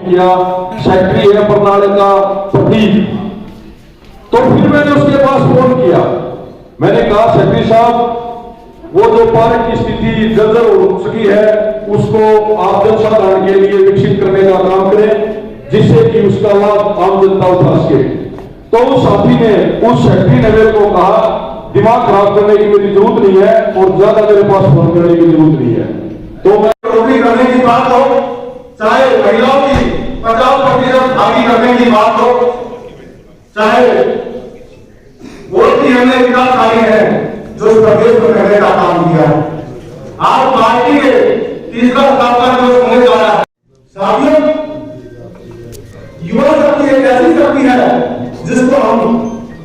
किया सेक्रेटरी है बरनाले का प्रतीक। तो फिर मैंने उसके पास फोन किया, मैंने कहा सेक्रेटरी साहब वो जो पार्क की स्थिति जर्जर हो चुकी है उसको आप जनसाधारण के लिए विकसित करने का काम करें जिससे कि उसका लाभ आम जनता उठा सके। तो उस साथी ने उस सेक्रेटरी ने मेरे को कहा दिमाग खराब करने की मेरी जरूरत नहीं है और ज्यादा मेरे पास फोन करने की जरूरत नहीं है। तो मैं नौकरी करने की बात हो, चाहे महिलाओं की 50% भागी करने की बात हो, चाहे वोट की हमने विकासकारी है जो इस प्रदेश में करने का काम किया। आज पार्टी के तीसरा स्थापना जो होने जा रहा है, साथियों युवा शक्ति एक ऐसी शक्ति है जिसको हम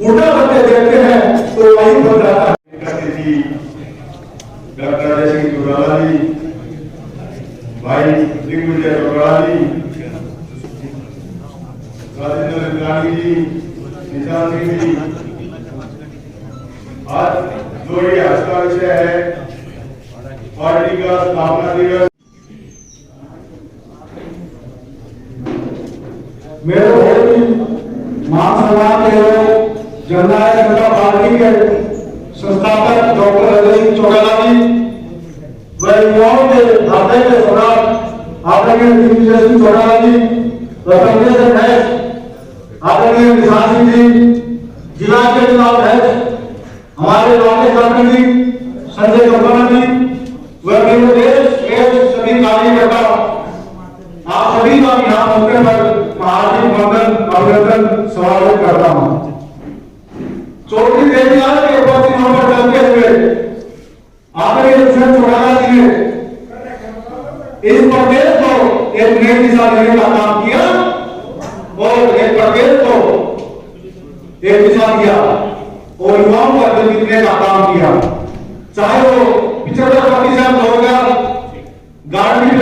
उल्टा करके देखते हैं तो वही बन जाता है। डॉक्टर अजय सिंह चौटाला जी, भाई दिग्विजय चौटाला जी, राजेंद्र निगरानी जी, निशान सिंह जी, आज जो ये आज का विषय है पार्टी का स्थापना दिवस, मेरे महासभा के जननायक जनता पार्टी के संस्थापक डॉक्टर अजय सिंह चौटाला जी व युवाओं के हृदय के सम्राट आदरणीय दिग्विजय सिंह चौटाला जी, प्रखंड अध्यक्ष आदरणीय निशान सिंह जी, जिला के चुनाव अध्यक्ष हमारे राकेश राठौर जी, संजय कल्पना जी व मेरे देश के सभी कार्यकर्ता, आप सभी का यहाँ मौके पर हार्दिक वंदन अभिनंदन स्वागत करता हूँ। चौधरी देवीलाल के उपस्थित होने पर चलते हुए आदरणीय सिंह चौटाला जी ने इस प्रदेश को एक नई दिशा देने का काम किया और एक प्रदेश को एक दिशा दिया और युवाओं का दिल जीतने का काम किया। चाहे वो 75% होगा गारंटी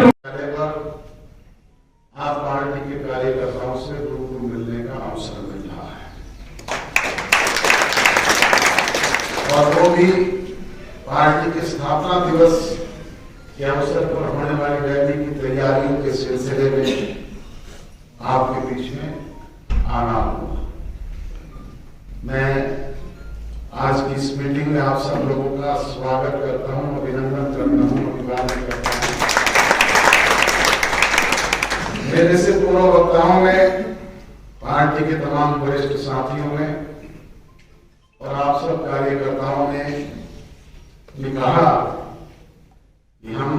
आप पार्टी के कार्यकर्ताओं से रूबरू मिलने का अवसर मिल रहा है और वो भी पार्टी के स्थापना दिवस के अवसर पर होने वाली रैली की तैयारियों के सिलसिले में आपके बीच में आना हुआ। मैं आज की इस मीटिंग में आप सब लोगों का स्वागत करता हूं, अभिनंदन करता हूं, अभिवादन करता हूं। मेरे से पूर्व वक्ताओं में, पार्टी के तमाम वरिष्ठ साथियों में और आप सब कार्यकर्ताओं ने भी कहा कि हम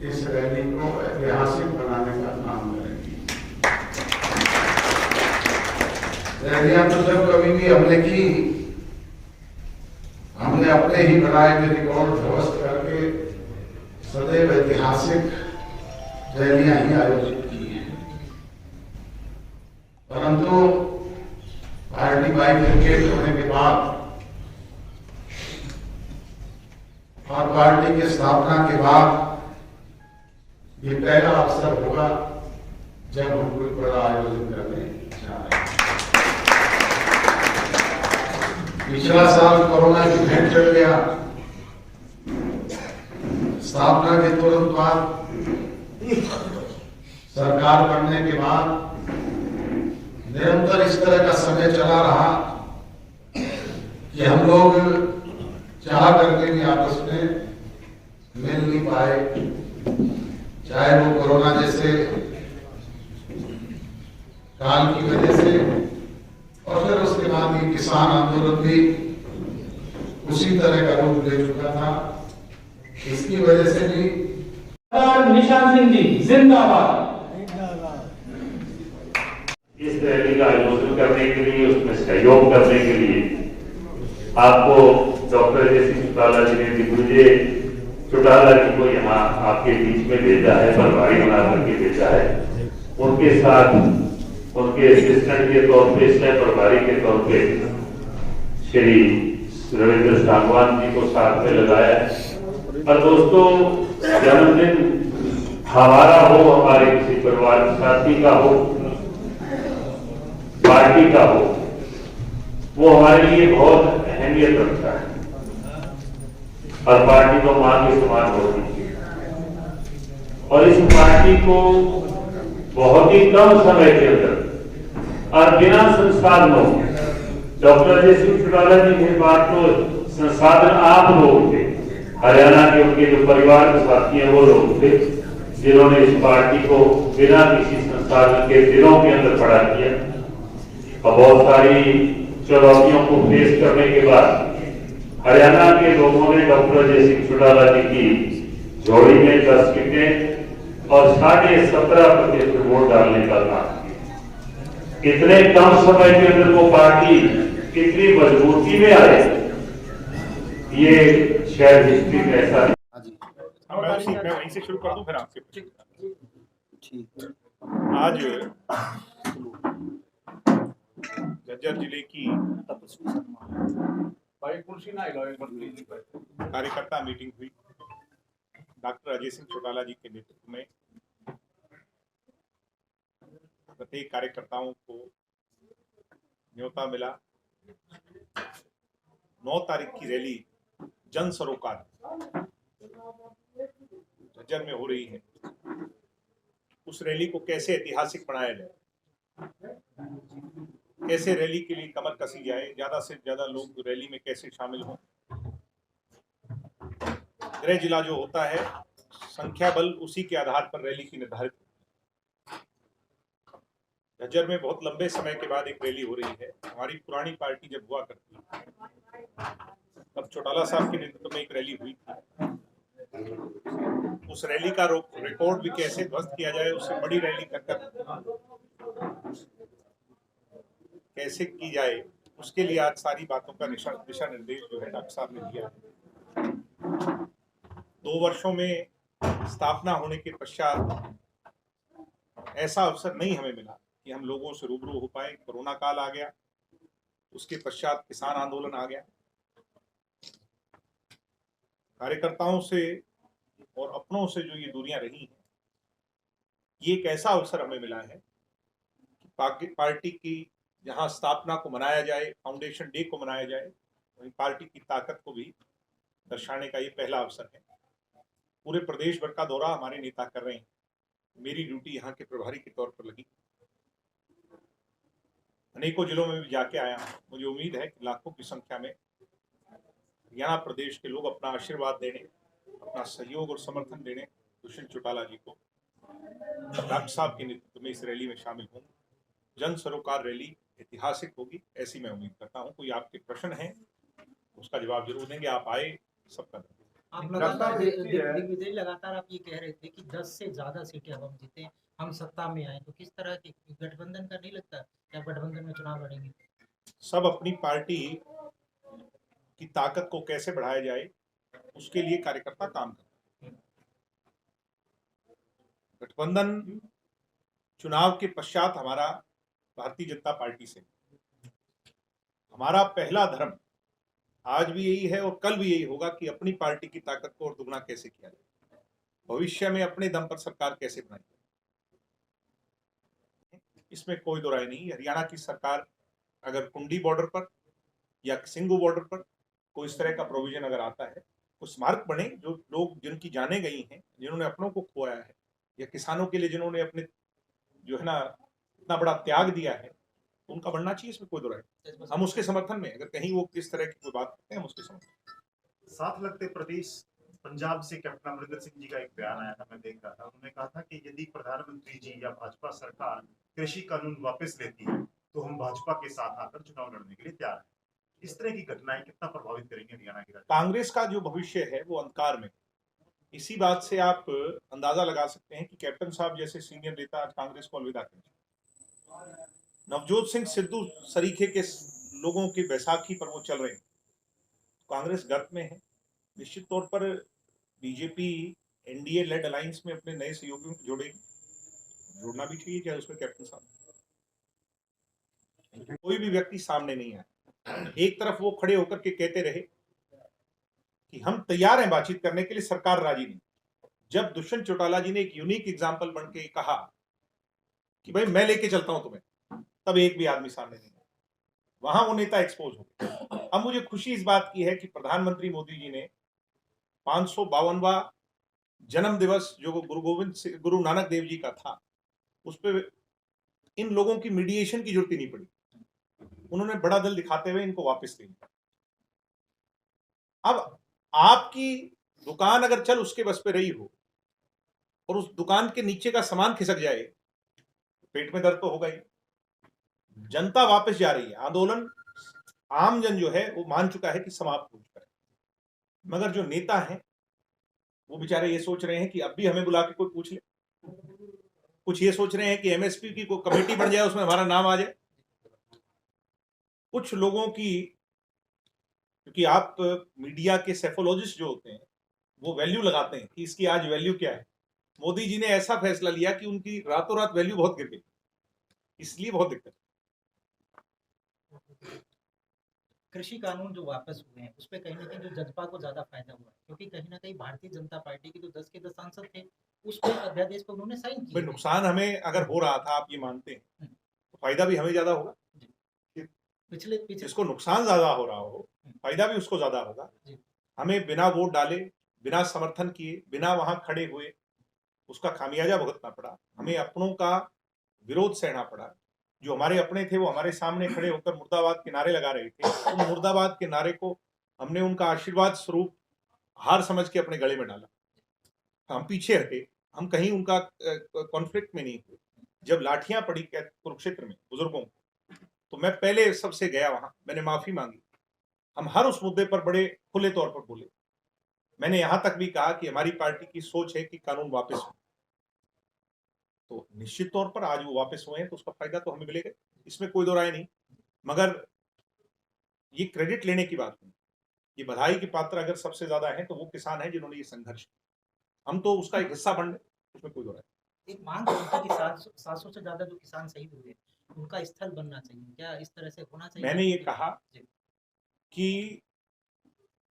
इस रैली को ऐतिहासिक बनाने का काम करेंगे। रैलियां तो जब कभी भी हमने की, हमने अपने ही बनाए हुए रिकॉर्ड ध्वस्त करके सदैव ऐतिहासिक रैलियां ही आयोजित की हैं। परंतु पार्टी बाइफरकेट होने के बाद और पार्टी की स्थापना के बाद ये पहला अवसर होगा जब हम कोई बड़ा आयोजन करने जा रहे हैं। पिछला साल कोरोना की भेंट चल गया, स्थापना के तुरंत बाद सरकार बनने के बाद निरंतर इस तरह का समय चला रहा कि हम लोग चाह करके भी आपस में मिल नहीं पाए, चाहे वो कोरोना जैसे काल की वजह से और फिर उसके बाद ये किसान आंदोलन भी उसी तरह का रूप ले चुका था। इसकी वजह से भी निशान सिंह जी जिंदाबाद। इस रैली का आयोजन करने के लिए, उसमें सहयोग करने के लिए आपको डॉक्टर अजय सिंह चौटाला जी ने दिग्विजय चौटाला जी को यहाँ आपके बीच में भेजा है, प्रभारी बना करके भेजा है। उनके साथ उनके असिस्टेंट के तौर पे, सह प्रभारी के तौर पे श्री रविंद्र सांगवान जी को साथ में लगाया है। और दोस्तों, जन्मदिन हमारा हो, हमारे किसी परिवार साथी का हो, पार्टी का हो, वो हमारे लिए बहुत अहमियत रखता है और पार्टी को मां के समान होती है। और इस पार्टी को बहुत ही कम समय के अंदर और बिना संसाधनों, डॉक्टर अजय सिंह चौटाला जी की बात तो संसाधन आप लोग थे, हरियाणा के उनके जो परिवार के साथी हैं वो लोग थे जिन्होंने इस पार्टी को बिना किसी संसाधन के दिनों के अंदर खड़ा किया और बहुत सारी चुनौतियों को फेस करने के बाद हरियाणा के लोगों ने डॉक्टर अजय सिंह चौटाला जी की झोली में 10 सीटें और 17.5% वोट डालने का काम किया। इतने कम समय के अंदर वो पार्टी कितनी मजबूती में आए, ये शायद हिस्ट्री में ऐसा नहीं। मैं वहीं से शुरू कर दूं फिर आपसे। आज झज्जर जिले की कार्यकर्ता मीटिंग हुई। डॉक्टर अजय सिंह चौटाला जी के नेतृत्व में प्रत्येक कार्यकर्ताओं को न्योता मिला। 9 तारीख की रैली जन सरोकार झज्जर में हो रही है। उस रैली को कैसे ऐतिहासिक बनाया जाए, कैसे रैली के लिए कमर कसी जाए, ज्यादा से ज्यादा लोग रैली में कैसे शामिल हों। गृह जिला जो होता है, संख्या बल उसी के आधार पर रैली की निर्धारित। झज्जर में बहुत लंबे समय के बाद एक रैली हो रही है। हमारी पुरानी पार्टी जब हुआ करती तब चौटाला साहब के नेतृत्व में एक रैली हुई थी। उस रैली का रिकॉर्ड भी कैसे ध्वस्त किया जाए, उससे बड़ी रैली कर कैसे की जाए, उसके लिए आज सारी बातों का दिशा निर्देश जो है डॉक्टर साहब ने दिया है। 2 वर्षों में स्थापना होने के पश्चात ऐसा अवसर नहीं हमें मिला कि हम लोगों से रूबरू हो पाए। कोरोना काल आ गया, उसके पश्चात किसान आंदोलन आ गया। कार्यकर्ताओं से और अपनों से जो ये दूरियां रही हैं, ये एक ऐसा अवसर हमें मिला है कि पार्टी की जहां स्थापना को मनाया जाए, फाउंडेशन डे को मनाया जाए, वहीं पार्टी की ताकत को भी दर्शाने का ये पहला अवसर है। पूरे प्रदेश भर का दौरा हमारे नेता कर रहे हैं। मेरी ड्यूटी यहाँ के प्रभारी के तौर पर लगी। अनेकों जिलों में भी जाके आया हूँ। मुझे उम्मीद है कि लाखों की संख्या में हरियाणा प्रदेश के लोग अपना आशीर्वाद देने, अपना सहयोग और समर्थन देने दुष्यंत चौटाला जी को, डॉक्टर साहब के नेतृत्व में इस रैली में शामिल होंगे। जन सरोकार रैली ऐतिहासिक होगी, ऐसी मैं उम्मीद करता हूँ। कोई आपके प्रश्न है उसका जवाब जरूर देंगे। आप आए, सबका आप लगातार दिग्विजय लगातार आप ये कह रहे थे कि 10 से ज्यादा सीटें हम जीते, हम सत्ता में आए, तो किस तरह के गठबंधन का नहीं लगता क्या गठबंधन में चुनाव लड़ेंगे? सब अपनी पार्टी की ताकत को कैसे बढ़ाया जाए उसके लिए कार्यकर्ता काम करते हैं। गठबंधन चुनाव के पश्चात हमारा भारतीय जनता पार्टी से, हमारा पहला धर्म आज भी यही है और कल भी यही होगा कि अपनी पार्टी की ताकत को और दुगना कैसे किया जाए, भविष्य में अपने दम पर सरकार कैसे बनाई जाए, इसमें कोई दो राय नहीं। हरियाणा की सरकार अगर कुंडी बॉर्डर पर या सिंगू बॉर्डर पर कोई इस तरह का प्रोविजन अगर आता है, कुछ स्मारक बने, जो लोग जिनकी जाने गई हैं, जिन्होंने अपनों को खोया है, या किसानों के लिए जिन्होंने अपने जो है ना इतना बड़ा त्याग दिया है, उनका बनना चाहिए, इसमें कोई दो राय। हम उसके समर्थन में, अगर कहीं वो किस तरह की कोई बात करते हैं, हम उसके समर्थन। साथ लगते प्रदेश पंजाब से कैप्टन अमरिंदर सिंह जी का एक बयान आया था, मैं देख रहा था। उन्होंने कहा था कि यदि प्रधानमंत्री जी या भाजपा सरकार कृषि कानून वापस लेती है तो हम भाजपा के साथ आकर चुनाव लड़ने के लिए तैयार हैं। इस तरह की घटनाएं कितना प्रभावित करेंगे हरियाणा की राजनीति? कांग्रेस का जो भविष्य है वो अंधकार में। इसी बात से आप अंदाजा लगा सकते हैं कि कैप्टन साहब जैसे सीनियर नेता आज कांग्रेस को अलविदा करेंगे। नवजोत सिंह सिद्धू सरीखे के लोगों की बैसाखी पर वो चल रहे हैं, कांग्रेस गर्त में है। निश्चित तौर पर बीजेपी एनडीए लेड अलायंस में अपने नए सहयोगियों को जोड़ेगी, जोड़ना भी चाहिए, चाहे उसमें कैप्टन साहब। कोई भी व्यक्ति सामने नहीं आया। एक तरफ वो खड़े होकर के कहते रहे कि हम तैयार हैं बातचीत करने के लिए, सरकार राजी नहीं। जब दुष्यंत चौटाला जी ने एक यूनिक एग्जाम्पल बन के कहा कि भाई मैं लेके चलता हूं तुम्हें, तब एक भी आदमी सामने नहीं आया। वहां वो नेता एक्सपोज हो गए। अब मुझे खुशी इस बात की है कि प्रधानमंत्री मोदी जी ने 552वां जन्म दिवस जो गुरु नानक देव जी का था, उस पर इन लोगों की मीडिएशन की जरूरत ही नहीं पड़ी। उन्होंने बड़ा दिल दिखाते हुए इनको वापस ले लिया। अब आपकी दुकान अगर चल उसके बस पे रही हो और उस दुकान के नीचे का सामान खिसक जाए, पेट में दर्द तो होगा ही। जनता वापस जा रही है, आंदोलन आम जन जो है वो मान चुका है कि समाप्त हो चुका है, मगर जो नेता हैं वो बेचारे ये सोच रहे हैं कि अब भी हमें बुला के कोई पूछ ले। कुछ ये सोच रहे हैं कि एमएसपी की कोई कमेटी बन जाए, उसमें हमारा नाम आ जाए। कुछ लोगों की, क्योंकि आप मीडिया के सेफोलॉजिस्ट जो होते हैं वो वैल्यू लगाते हैं कि इसकी आज वैल्यू क्या है। मोदी जी ने ऐसा फैसला लिया कि उनकी रातों रात वैल्यू बहुत गिर गई, इसलिए बहुत दिक्कत। कृषि कानून जो वापस हुए हैं उस पर कहीं ना कहीं जो जजपा को ज्यादा फायदा हुआ है, क्योंकि कहीं ना कहीं भारतीय जनता पार्टी के जो 10 के 10 सांसद थे उस पर अध्यादेश पर उन्होंने साइन भाई किए। नुकसान हमें अगर हो रहा था, आप ये मानते हैं, तो फायदा भी हमें ज्यादा होगा। पिछले जिसको नुकसान ज्यादा हो रहा हो, फायदा भी उसको ज्यादा होगा। हमें बिना वोट डाले, बिना समर्थन किए, बिना वहां खड़े हुए उसका खामियाजा भुगतना पड़ा। हमें अपनों का विरोध सहना पड़ा। जो हमारे अपने थे वो हमारे सामने खड़े होकर मुर्दाबाद के नारे लगा रहे थे। उन मुर्दाबाद के नारे को हमने उनका आशीर्वाद स्वरूप हार समझ के अपने गले में डाला। हम पीछे हटे, हम कहीं उनका कॉन्फ्लिक्ट में नहीं हुए। जब लाठियां पड़ी कुरुक्षेत्र में बुजुर्गों को, तो मैं पहले सबसे गया वहां, मैंने माफी मांगी। हम हर उस मुद्दे पर बड़े खुले तौर पर बोले। मैंने यहां तक भी कहा कि हमारी पार्टी की सोच है कि कानून वापस हो। तो निश्चित तौर पर आज वो वापस हुए हैं तो उसका फायदा तो हमें मिलेगा, इसमें कोई दो राय नहीं। मगर ये क्रेडिट लेने की बात नहीं, ये बधाई के पात्र अगर सबसे ज्यादा है तो वो किसान है जिन्होंने ये संघर्ष किया। हम तो उसका एक हिस्सा बन गए, उसमें कोई दो राय। एक मांग करता कि 700 से ज्यादा जो किसान शहीद हुए उनका स्थल बनना चाहिए, क्या इस तरह से होना चाहिए? मैंने ये कहा कि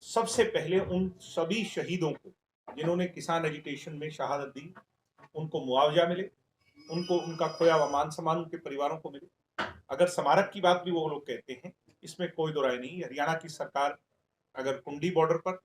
सबसे पहले उन सभी शहीदों को जिन्होंने किसान एजिटेशन में शहादत दी, उनको मुआवजा मिले, उनको उनका खोया हुआ मान सम्मान उनके परिवारों को मिले। अगर स्मारक की बात भी वो लोग कहते हैं, इसमें कोई दो राय नहीं। हरियाणा की सरकार अगर कुंडी बॉर्डर पर